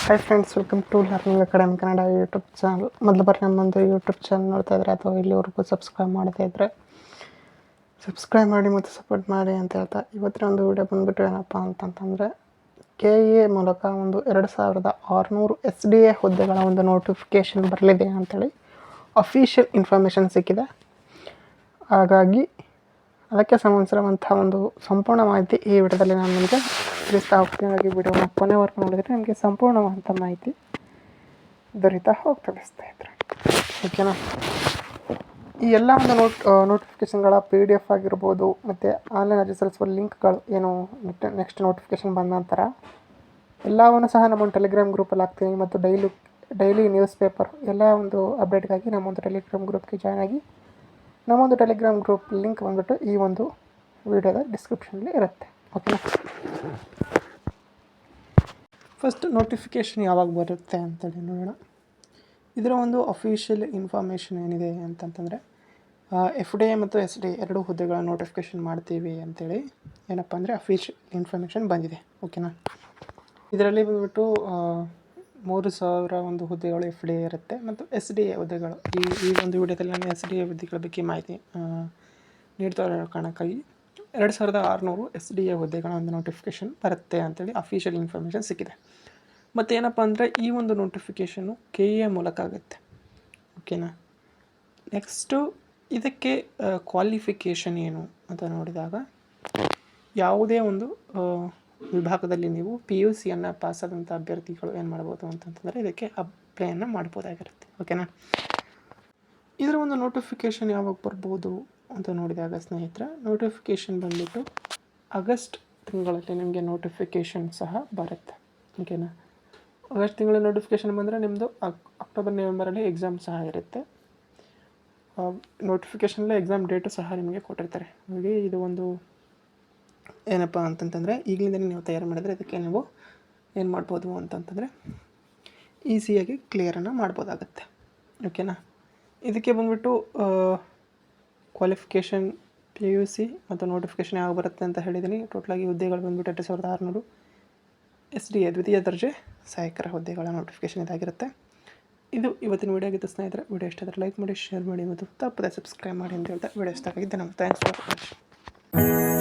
Hi friends, welcome to learning academy Kannada YouTube channel. ಮೊದಲು ಬಾರಿ ನಮ್ಮೊಂದು YouTube channel ನೋಡ್ತಾ ಇದ್ದರೆ ಅಥವಾ ಇಲ್ಲಿವರೆಗೂ ಸಬ್ಸ್ಕ್ರೈಬ್ ಮಾಡ್ತಾ ಇದ್ದರೆ ಸಬ್ಸ್ಕ್ರೈಬ್ ಮಾಡಿ ಮತ್ತು ಸಪೋರ್ಟ್ ಮಾಡಿ ಅಂತ ಹೇಳ್ತಾ ಇವತ್ತಿನ ಒಂದು ವಿಡಿಯೋ ಬಂದುಬಿಟ್ಟು ಏನಪ್ಪ ಅಂತಂತಂದರೆ KEA ಮೂಲಕ ಒಂದು 2600 SDA ಹುದ್ದೆಗಳ ಒಂದು ನೋಟಿಫಿಕೇಷನ್ ಬರಲಿದೆ ಅಂಥೇಳಿ ಅಫಿಷಿಯಲ್ ಇನ್ಫಾರ್ಮೇಷನ್ ಸಿಕ್ಕಿದೆ. ಹಾಗಾಗಿ ಅದಕ್ಕೆ ಸಂಬಂಧಿಸಿರುವಂಥ ಒಂದು ಸಂಪೂರ್ಣ ಮಾಹಿತಿ ಈ ವಿಡಿಯೋದಲ್ಲಿ ನಾನು ನಿಮಗೆ ತಿಳಿಸ್ತಾ ಹೋಗ್ತೀನಿ. ಹಾಗಾಗಿ ವಿಡಿಯೋನ ಕೊನೆವರೆಗೂ ನೋಡಿದರೆ ನಿಮಗೆ ಸಂಪೂರ್ಣವಾದಂಥ ಮಾಹಿತಿ ದೊರೀತಾ ಹೋಗ್ತದೆ ಸ್ನೇಹಿತರೆ. ಓಕೆನಾ? ಈ ಎಲ್ಲ ಒಂದು ನೋಟಿಫಿಕೇಷನ್ಗಳ PDF ಆಗಿರ್ಬೋದು ಮತ್ತು ಆನ್ಲೈನ್ ಅರ್ಜಿ ಸಲ್ಲಿಸುವ ಲಿಂಕ್ಗಳು ಏನು ನೆಕ್ಸ್ಟ್ ನೋಟಿಫಿಕೇಷನ್ ಬಂದ ನಂತರ ಎಲ್ಲವನ್ನು ಸಹ ನಮ್ಮ ಟೆಲಿಗ್ರಾಮ್ ಗ್ರೂಪಲ್ಲಿ ಹಾಕ್ತೀನಿ. ಮತ್ತು ಡೈಲಿ ನ್ಯೂಸ್ ಪೇಪರ್ ಎಲ್ಲ ಒಂದು ಅಪ್ಡೇಟ್ಗಾಗಿ ನಮ್ಮೊಂದು ಟೆಲಿಗ್ರಾಮ್ ಗ್ರೂಪ್ಗೆ ಜಾಯ್ನ್ ಆಗಿ. ನಮ್ಮೊಂದು ಟೆಲಿಗ್ರಾಮ್ ಗ್ರೂಪ್ ಲಿಂಕ್ ಬಂದುಬಿಟ್ಟು ಈ ಒಂದು ವಿಡಿಯೋದ ಡಿಸ್ಕ್ರಿಪ್ಷನಲ್ಲಿ ಇರುತ್ತೆ. ಓಕೆನಾ? ಫಸ್ಟ್ ನೋಟಿಫಿಕೇಷನ್ ಯಾವಾಗ ಬರುತ್ತೆ ಅಂತೇಳಿ ನೋಡೋಣ. ಇದರ ಒಂದು ಅಫಿಷಿಯಲ್ ಇನ್ಫಾರ್ಮೇಷನ್ ಏನಿದೆ ಅಂತಂತಂದರೆ FDA ಮತ್ತು SDA ಎರಡೂ ಹುದ್ದೆಗಳ ನೋಟಿಫಿಕೇಷನ್ ಮಾಡ್ತೀವಿ ಅಂತೇಳಿ ಏನಪ್ಪ ಅಂದರೆ ಅಫಿಷಿಯಲ್ ಇನ್ಫಾರ್ಮೇಷನ್ ಬಂದಿದೆ. ಓಕೆನಾ? ಇದರಲ್ಲಿ ಬಂದುಬಿಟ್ಟು 3000 ಒಂದು ಹುದ್ದೆಗಳು FDA ಇರುತ್ತೆ ಮತ್ತು SDA ಹುದ್ದೆಗಳು. ಈ ಒಂದು ವಿಡಿಯೋದಲ್ಲಿ ನಾನು SDA ಹುದ್ದೆಗಳ ಬಗ್ಗೆ ಮಾಹಿತಿ ನೀಡ್ತಾ ಇರೋ ಕಾರಣಕ್ಕಾಗಿ 2600 SDA ಹುದ್ದೆಗಳ ಒಂದು ನೋಟಿಫಿಕೇಷನ್ ಬರುತ್ತೆ ಅಂತೇಳಿ ಅಫಿಷಿಯಲ್ ಇನ್ಫಾರ್ಮೇಷನ್ ಸಿಕ್ಕಿದೆ. ಮತ್ತು ಏನಪ್ಪ ಅಂದರೆ ಈ ಒಂದು ನೋಟಿಫಿಕೇಷನ್ನು KEA ಮೂಲಕ ಆಗುತ್ತೆ. ಓಕೆನಾ? ನೆಕ್ಸ್ಟು ಇದಕ್ಕೆ ಕ್ವಾಲಿಫಿಕೇಷನ್ ಏನು ಅಂತ ನೋಡಿದಾಗ ಯಾವುದೇ ಒಂದು ವಿಭಾಗದಲ್ಲಿ ನೀವು PUCಯನ್ನು ಪಾಸಾದಂಥ ಅಭ್ಯರ್ಥಿಗಳು ಏನು ಮಾಡ್ಬೋದು ಅಂತಂತಂದರೆ ಇದಕ್ಕೆ ಅಪ್ಲೈಯನ್ನು ಮಾಡ್ಬೋದಾಗಿರುತ್ತೆ. ಓಕೆನಾ? ಇದರ ಒಂದು ನೋಟಿಫಿಕೇಷನ್ ಯಾವಾಗ ಬರ್ಬೋದು ಅಂತ ನೋಡಿದಾಗ ಸ್ನೇಹಿತರೆ, ನೋಟಿಫಿಕೇಷನ್ ಬಂದುಬಿಟ್ಟು ಆಗಸ್ಟ್ ತಿಂಗಳಲ್ಲಿ ನಿಮಗೆ ನೋಟಿಫಿಕೇಷನ್ ಸಹ ಬರುತ್ತೆ. ಓಕೆನಾ? ಆಗಸ್ಟ್ ತಿಂಗಳ ನೋಟಿಫಿಕೇಷನ್ ಬಂದರೆ ನಿಮ್ಮದು ಅಕ್ಟೋಬರ್ ನವೆಂಬರಲ್ಲಿ ಎಕ್ಸಾಮ್ ಸಹ ಇರುತ್ತೆ. ನೋಟಿಫಿಕೇಷನಲ್ಲೇ ಎಕ್ಸಾಮ್ ಡೇಟು ಸಹ ನಿಮಗೆ ಕೊಟ್ಟಿರ್ತಾರೆ. ಹಾಗೆ ಇದು ಒಂದು ಏನಪ್ಪ ಅಂತಂತಂದರೆ ಈಗಲಿಂದ ನೀವು ತಯಾರು ಮಾಡಿದರೆ ಇದಕ್ಕೆ ನೀವು ಏನು ಮಾಡ್ಬೋದು ಅಂತಂತಂದರೆ ಈಸಿಯಾಗಿ ಕ್ಲಿಯರನ್ನು ಮಾಡ್ಬೋದಾಗತ್ತೆ. ಓಕೆನಾ? ಇದಕ್ಕೆ ಬಂದುಬಿಟ್ಟು ಕ್ವಾಲಿಫಿಕೇಷನ್ PUC ಮತ್ತು ನೋಟಿಫಿಕೇಷನ್ ಯಾವಾಗ ಬರುತ್ತೆ ಅಂತ ಹೇಳಿದ್ದೀನಿ. ಟೋಟಲಾಗಿ ಹುದ್ದೆಗಳು ಬಂದುಬಿಟ್ಟು 2600 SDA ದ್ವಿತೀಯ ದರ್ಜೆ ಸಹಾಯಕರ ಹುದ್ದೆಗಳ ನೋಟಿಫಿಕೇಷನ್ ಇದಾಗಿರುತ್ತೆ. ಇದು ಇವತ್ತಿನ ವಿಡಿಯೋ ಆಗಿತ್ತು ಸ್ನೇಹಿತರೆ. ವಿಡಿಯೋ ಇಷ್ಟ ಆದರೆ ಲೈಕ್ ಮಾಡಿ, ಶೇರ್ ಮಾಡಿ ಮತ್ತು ತಪ್ಪದೆ ಸಬ್ಸ್ಕ್ರೈಬ್ ಮಾಡಿ ಅಂತ ಹೇಳ್ತಾ ವಿಡಿಯೋ ಇಷ್ಟ ಆಗಿದ್ದೆ. ನಮ್ಮ ಥ್ಯಾಂಕ್ಸ್ ಫಾರ್ ವಾಚಿಂಗ್.